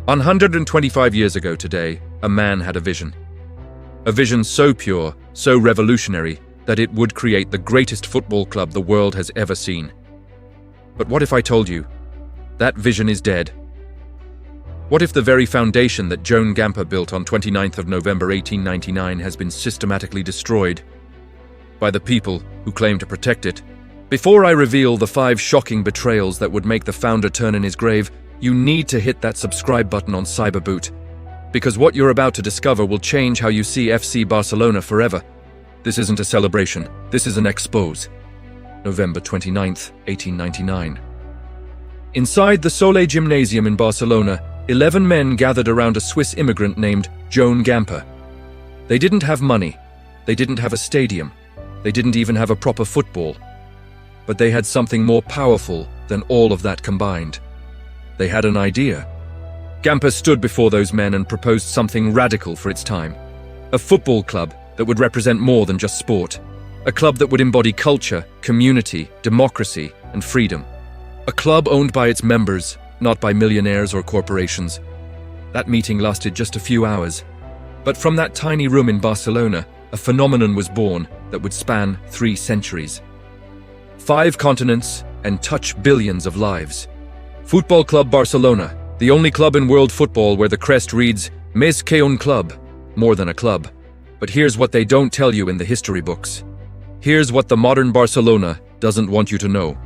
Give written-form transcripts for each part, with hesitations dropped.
125 years ago today, a man had a vision. A vision so pure, so revolutionary, that it would create the greatest football club the world has ever seen. But what if I told you, that vision is dead? What if the very foundation that Joan Gamper built on 29th of November 1899 has been systematically destroyed by the people who claim to protect it? Before I reveal the 5 shocking betrayals that would make the founder turn in his grave, you need to hit that subscribe button on Cyberboot, because what you're about to discover will change how you see FC Barcelona forever. This isn't a celebration, this is an expose. November 29th, 1899. Inside the Soleil Gymnasium in Barcelona, 11 men gathered around a Swiss immigrant named Joan Gamper. They didn't have money, they didn't have a stadium, they didn't even have a proper football. But they had something more powerful than all of that combined. They had an idea. Gamper stood before those men and proposed something radical for its time. A football club that would represent more than just sport. A club that would embody culture, community, democracy, and freedom. A club owned by its members, not by millionaires or corporations. That meeting lasted just a few hours. But from that tiny room in Barcelona, a phenomenon was born that would span 3 centuries. 5 continents and touch billions of lives. Football Club Barcelona, the only club in world football where the crest reads, Més que un club, more than a club. But here's what they don't tell you in the history books. Here's what the modern Barcelona doesn't want you to know.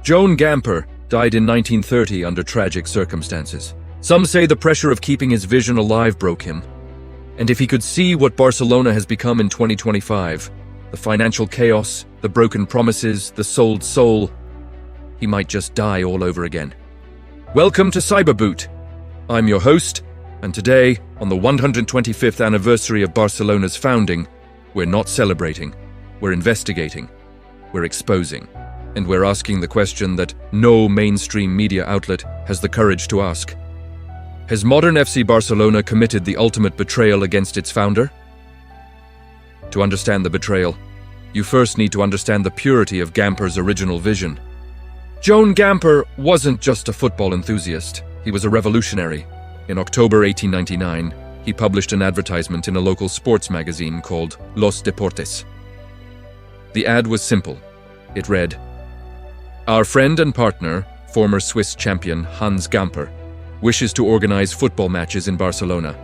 Joan Gamper died in 1930 under tragic circumstances. Some say the pressure of keeping his vision alive broke him. And if he could see what Barcelona has become in 2025, the financial chaos, the broken promises, the sold soul, he might just die all over again. Welcome to Cyberboot. I'm your host, and today, on the 125th anniversary of Barcelona's founding, we're not celebrating, we're investigating, we're exposing, and we're asking the question that no mainstream media outlet has the courage to ask. Has modern FC Barcelona committed the ultimate betrayal against its founder? To understand the betrayal, you first need to understand the purity of Gamper's original vision. Joan Gamper wasn't just a football enthusiast, he was a revolutionary. In October 1899, he published an advertisement in a local sports magazine called Los Deportes. The ad was simple. It read, "Our friend and partner, former Swiss champion Joan Gamper, wishes to organize football matches in Barcelona.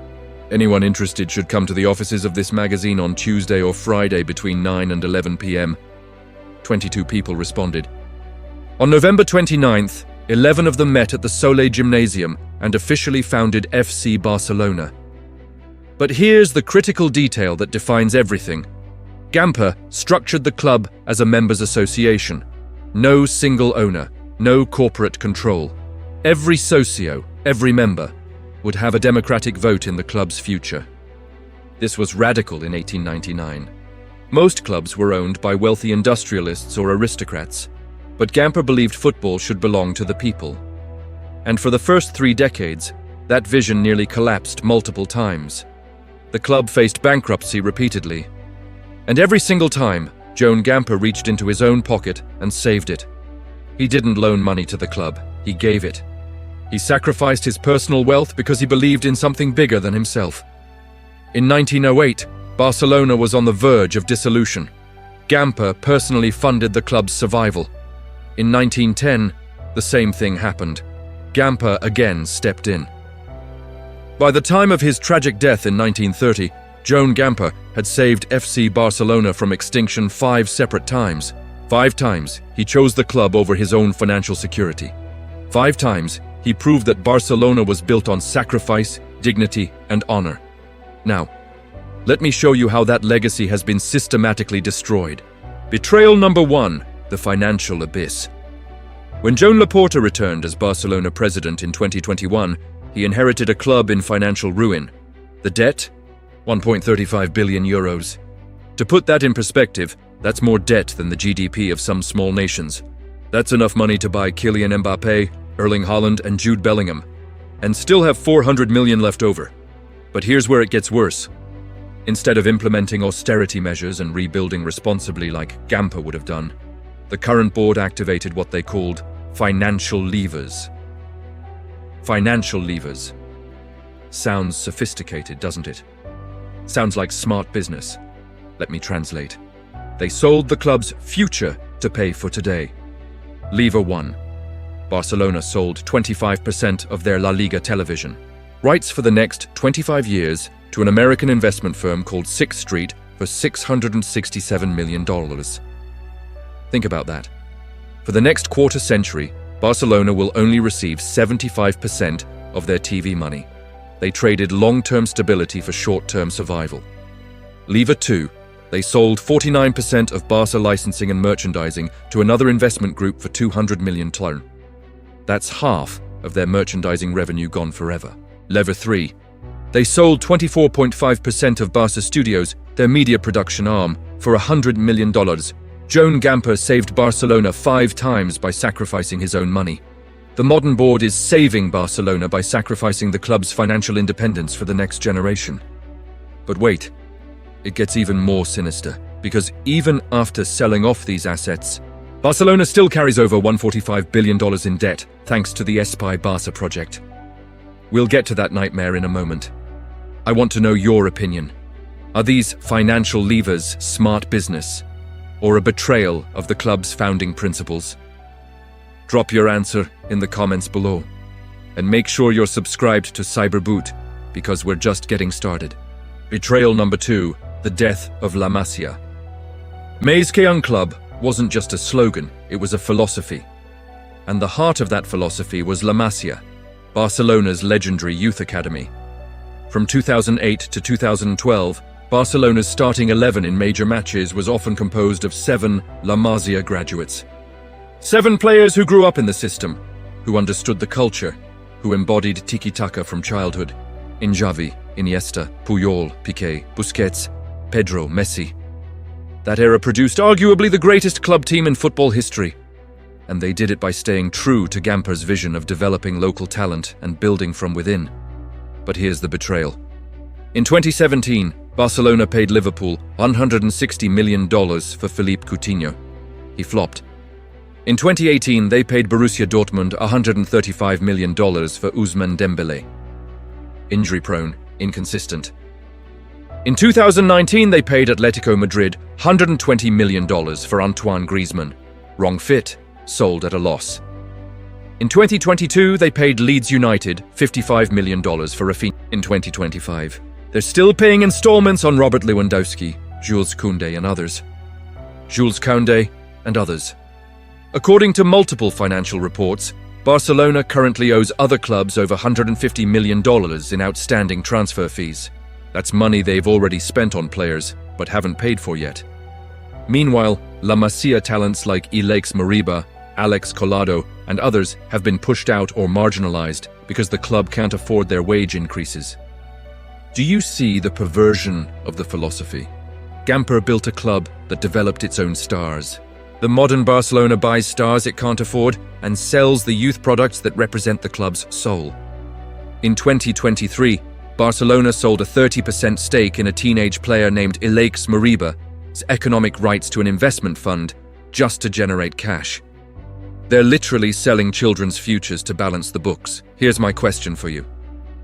Anyone interested should come to the offices of this magazine on Tuesday or Friday between 9 and 11 p.m. 22 people responded. On November 29th, 11 of them met at the Soleil Gymnasium and officially founded FC Barcelona. But here's the critical detail that defines everything. Gamper structured the club as a members' association. No single owner, no corporate control. Every socio, every member, would have a democratic vote in the club's future. This was radical in 1899. Most clubs were owned by wealthy industrialists or aristocrats, but Gamper believed football should belong to the people. And for the first 3 decades, that vision nearly collapsed multiple times. The club faced bankruptcy repeatedly. And every single time, Joan Gamper reached into his own pocket and saved it. He didn't loan money to the club, he gave it. He sacrificed his personal wealth because he believed in something bigger than himself. In 1908, Barcelona was on the verge of dissolution. Gamper personally funded the club's survival. In 1910, the same thing happened. Gamper again stepped in. By the time of his tragic death in 1930, Joan Gamper had saved FC Barcelona from extinction 5 separate times. 5 times, he chose the club over his own financial security. 5 times, he proved that Barcelona was built on sacrifice, dignity, and honor. Now, let me show you how that legacy has been systematically destroyed. Betrayal number 1. The financial abyss. When Joan Laporta returned as Barcelona president in 2021, he inherited a club in financial ruin. The debt? 1.35 billion euros. To put that in perspective, that's more debt than the GDP of some small nations. That's enough money to buy Kylian Mbappé, Erling Haaland, and Jude Bellingham, and still have 400 million left over. But here's where it gets worse. Instead of implementing austerity measures and rebuilding responsibly like Gamper would have done, the current board activated what they called financial levers. Financial levers. Sounds sophisticated, doesn't it? Sounds like smart business. Let me translate. They sold the club's future to pay for today. Lever 1. Barcelona sold 25% of their La Liga television rights for the next 25 years to an American investment firm called 6th Street for $667 million. Think about that. For the next quarter century, Barcelona will only receive 75% of their TV money. They traded long-term stability for short-term survival. Lever 2. They sold 49% of Barca licensing and merchandising to another investment group for $200 million. That's half of their merchandising revenue gone forever. Lever 3. They sold 24.5% of Barça Studios, their media production arm, for $100 million. Joan Gamper saved Barcelona 5 times by sacrificing his own money. The modern board is saving Barcelona by sacrificing the club's financial independence for the next generation. But wait, it gets even more sinister, because even after selling off these assets, Barcelona still carries over $145 billion in debt, thanks to the Espai Barça project. We'll get to that nightmare in a moment. I want to know your opinion. Are these financial levers smart business, or a betrayal of the club's founding principles? Drop your answer in the comments below. And make sure you're subscribed to Cyberboot, because we're just getting started. Betrayal number 2, the death of La Masia. Masia Club wasn't just a slogan, it was a philosophy. And the heart of that philosophy was La Masia, Barcelona's legendary youth academy. From 2008 to 2012, Barcelona's starting 11 in major matches was often composed of 7 La Masia graduates. 7 players who grew up in the system, who understood the culture, who embodied tiki-taka from childhood. In Xavi, Iniesta, Puyol, Piqué, Busquets, Pedro, Messi. That era produced arguably the greatest club team in football history. And they did it by staying true to Gamper's vision of developing local talent and building from within. But here's the betrayal. In 2017, Barcelona paid Liverpool $160 million for Philippe Coutinho. He flopped. In 2018, they paid Borussia Dortmund $135 million for Ousmane Dembélé. Injury-prone, inconsistent. In 2019, they paid Atletico Madrid $120 million for Antoine Griezmann. Wrong fit, sold at a loss. In 2022, they paid Leeds United $55 million for Rafinha. In 2025, they're still paying installments on Robert Lewandowski, Jules Koundé and others. According to multiple financial reports, Barcelona currently owes other clubs over $150 million in outstanding transfer fees. That's money they've already spent on players, but haven't paid for yet. Meanwhile, La Masia talents like Alex Moriba, Alex Collado, and others have been pushed out or marginalized because the club can't afford their wage increases. Do you see the perversion of the philosophy? Gamper built a club that developed its own stars. The modern Barcelona buys stars it can't afford and sells the youth products that represent the club's soul. In 2023, Barcelona sold a 30% stake in a teenage player named Alex Moriba's economic rights to an investment fund just to generate cash. They're literally selling children's futures to balance the books. Here's my question for you.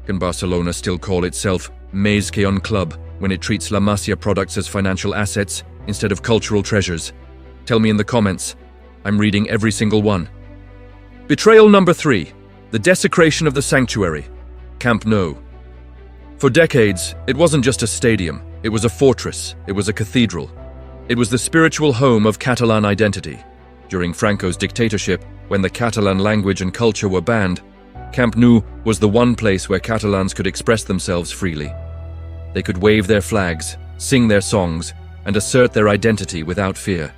Can Barcelona still call itself Masia Club when it treats La Masia products as financial assets instead of cultural treasures? Tell me in the comments. I'm reading every single one. Betrayal number 3, the desecration of the sanctuary, Camp Nou. For decades, it wasn't just a stadium, it was a fortress, it was a cathedral. It was the spiritual home of Catalan identity. During Franco's dictatorship, when the Catalan language and culture were banned, Camp Nou was the one place where Catalans could express themselves freely. They could wave their flags, sing their songs, and assert their identity without fear.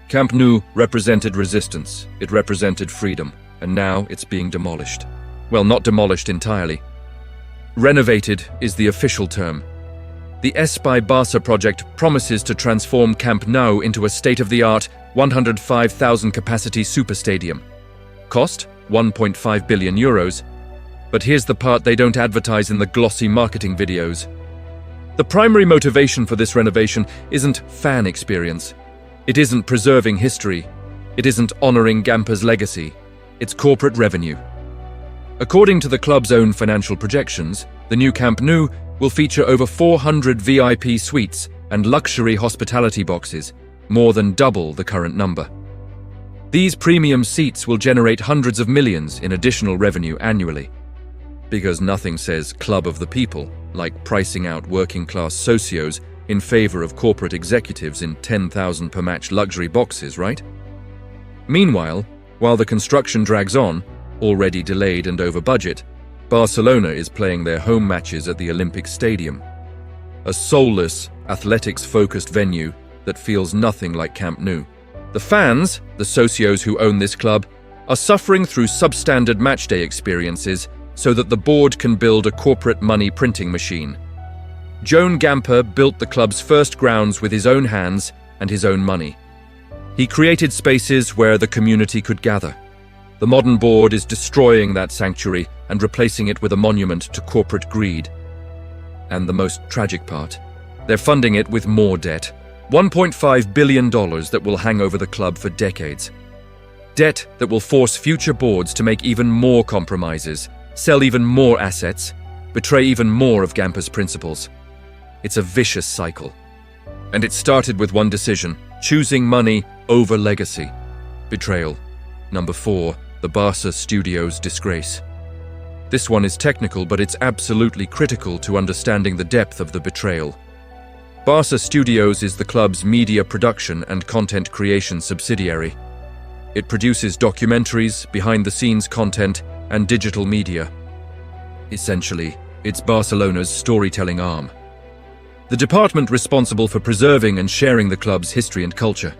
Camp Nou represented resistance, it represented freedom, and now it's being demolished. Well, not demolished entirely. Renovated is the official term. The Espai Barça project promises to transform Camp Nou into a state-of-the-art 105,000 capacity superstadium. Cost? 1.5 billion euros. But here's the part they don't advertise in the glossy marketing videos. The primary motivation for this renovation isn't fan experience. It isn't preserving history. It isn't honoring Gamper's legacy. It's corporate revenue. According to the club's own financial projections, The new Camp Nou will feature over 400 VIP suites and luxury hospitality boxes, more than double the current number. These premium seats will generate hundreds of millions in additional revenue annually. Because nothing says club of the people like pricing out working-class socios in favor of corporate executives in 10,000 per match luxury boxes, right? Meanwhile, while the construction drags on, already delayed and over budget, Barcelona is playing their home matches at the Olympic Stadium, a soulless, athletics-focused venue that feels nothing like Camp Nou. The fans, the socios who own this club, are suffering through substandard matchday experiences so that the board can build a corporate money printing machine. Joan Gamper built the club's first grounds with his own hands and his own money. He created spaces where the community could gather. The modern board is destroying that sanctuary and replacing it with a monument to corporate greed. And the most tragic part, they're funding it with more debt. $1.5 billion that will hang over the club for decades. Debt that will force future boards to make even more compromises, sell even more assets, betray even more of Gamper's principles. It's a vicious cycle. And it started with one decision: choosing money over legacy. Betrayal. Number 4, the Barça Studios disgrace. This one is technical, but it's absolutely critical to understanding the depth of the betrayal. Barça Studios is the club's media production and content creation subsidiary. It produces documentaries, behind-the-scenes content, and digital media. Essentially, it's Barcelona's storytelling arm. The department responsible for preserving and sharing the club's history and culture.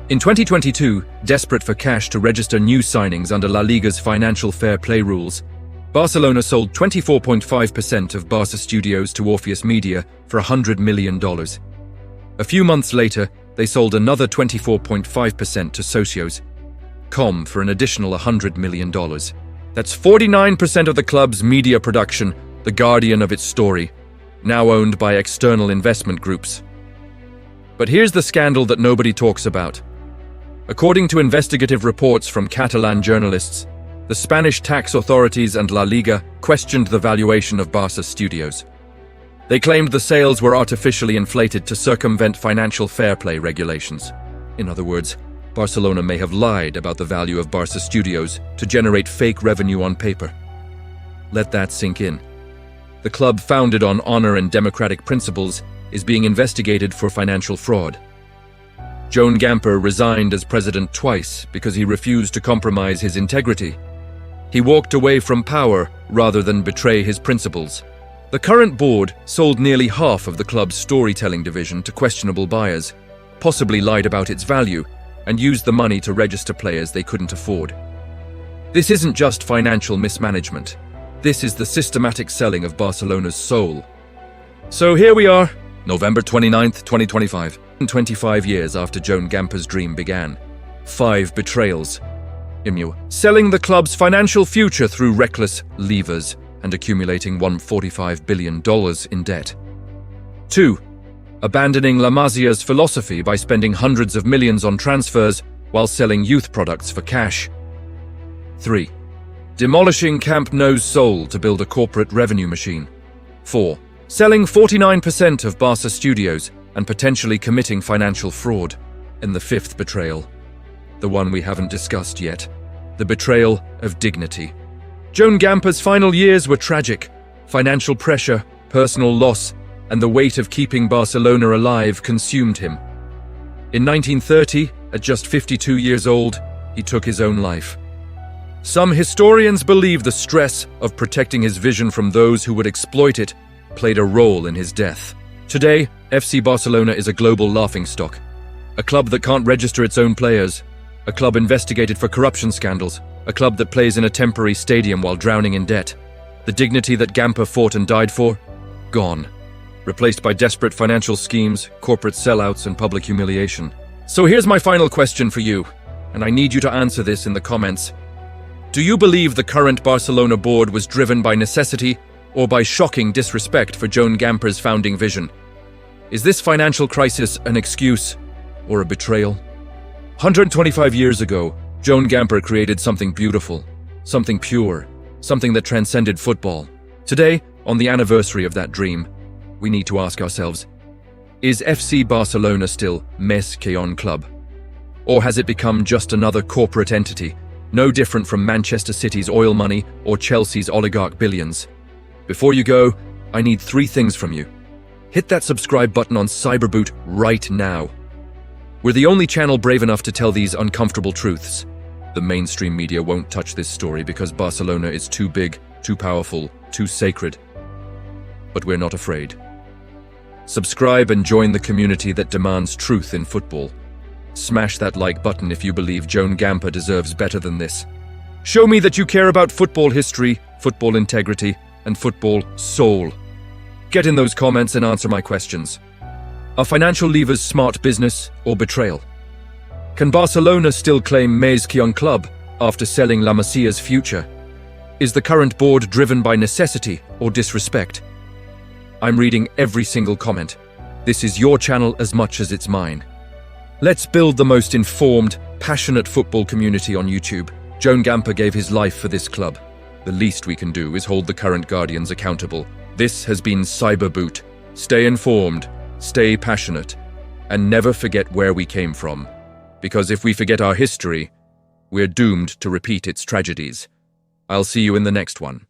In 2022, desperate for cash to register new signings under La Liga's financial fair play rules, Barcelona sold 24.5% of Barça Studios to Orpheus Media for $100 million. A few months later, they sold another 24.5% to Socios.com for an additional $100 million. That's 49% of the club's media production, the guardian of its story, now owned by external investment groups. But here's the scandal that nobody talks about. According to investigative reports from Catalan journalists, the Spanish tax authorities and La Liga questioned the valuation of Barça Studios. They claimed the sales were artificially inflated to circumvent financial fair play regulations. In other words, Barcelona may have lied about the value of Barça Studios to generate fake revenue on paper. Let that sink in. The club, founded on honor and democratic principles, is being investigated for financial fraud. Joan Gamper resigned as president twice because he refused to compromise his integrity. He walked away from power rather than betray his principles. The current board sold nearly half of the club's storytelling division to questionable buyers, possibly lied about its value, and used the money to register players they couldn't afford. This isn't just financial mismanagement. This is the systematic selling of Barcelona's soul. So here we are, November 29th, 2025, 25 years after Joan Gamper's dream began. 5 betrayals. Selling the club's financial future through reckless levers and accumulating $145 billion in debt. 2. Abandoning La Masia's philosophy by spending hundreds of millions on transfers while selling youth products for cash. 3. Demolishing Camp Nou's soul to build a corporate revenue machine. 4. Selling 49% of Barça Studios and potentially committing financial fraud. And the 5th betrayal, the one we haven't discussed yet, the betrayal of dignity. Joan Gamper's final years were tragic. Financial pressure, personal loss, and the weight of keeping Barcelona alive consumed him. In 1930, at just 52 years old, he took his own life. Some historians believe the stress of protecting his vision from those who would exploit it played a role in his death. Today, FC Barcelona is a global laughingstock, a club that can't register its own players, a club investigated for corruption scandals, a club that plays in a temporary stadium while drowning in debt. The dignity that Gamper fought and died for? Gone. Replaced by desperate financial schemes, corporate sellouts, and public humiliation. So here's my final question for you, and I need you to answer this in the comments. Do you believe the current Barcelona board was driven by necessity or by shocking disrespect for Joan Gamper's founding vision? Is this financial crisis an excuse or a betrayal? 125 years ago, Joan Gamper created something beautiful, something pure, something that transcended football. Today, on the anniversary of that dream, we need to ask ourselves, is FC Barcelona still Masia club? Or has it become just another corporate entity, no different from Manchester City's oil money or Chelsea's oligarch billions? Before you go, I need 3 things from you. Hit that subscribe button on Cyberboot right now. We're the only channel brave enough to tell these uncomfortable truths. The mainstream media won't touch this story because Barcelona is too big, too powerful, too sacred. But we're not afraid. Subscribe and join the community that demands truth in football. Smash that like button if you believe Joan Gamper deserves better than this. Show me that you care about football history, football integrity, and football soul. Get in those comments and answer my questions. Are financial levers smart business or betrayal? Can Barcelona still claim Masia club after selling La Masia's future? Is the current board driven by necessity or disrespect? I'm reading every single comment. This is your channel as much as it's mine. Let's build the most informed, passionate football community on YouTube. Joan Gamper gave his life for this club. The least we can do is hold the current guardians accountable. This has been Cyberboot. Stay informed, stay passionate, and never forget where we came from. Because if we forget our history, we're doomed to repeat its tragedies. I'll see you in the next one.